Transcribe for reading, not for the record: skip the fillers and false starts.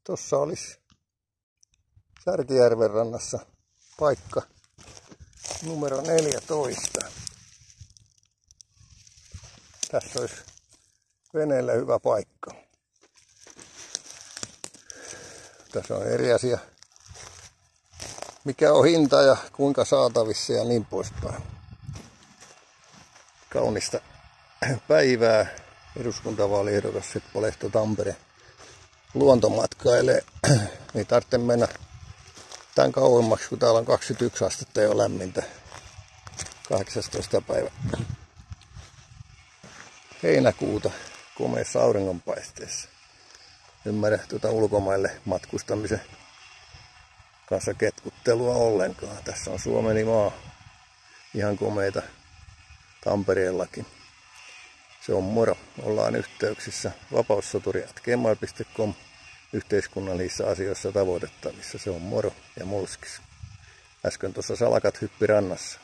Tuossa olisi Särkijärven rannassa paikka numero 14. Tässä olisi veneellä hyvä paikka. Tässä on eri asia, mikä on hinta ja kuinka saatavissa ja niin poispäin. Kaunista päivää. Eduskuntavaaliehdokas Seppo Lehto Tampere luontomatkailee. Ei tarvitse mennä tämän kauemmaksi, kun täällä on 21 astetta jo lämmintä. 18. päivä heinäkuuta komeassa auringonpaisteessa. Ymmärrä ulkomaille matkustamisen kanssa ketkuttelua ollenkaan. Tässä on Suomeni maa. Ihan komeita Tampereellakin. Se on moro. Ollaan yhteyksissä vapaussoturi@gmail.com yhteiskunnallisissa asioissa tavoitettavissa. Se on moro ja mulskis. Äsken tuossa salakat hyppi rannassa.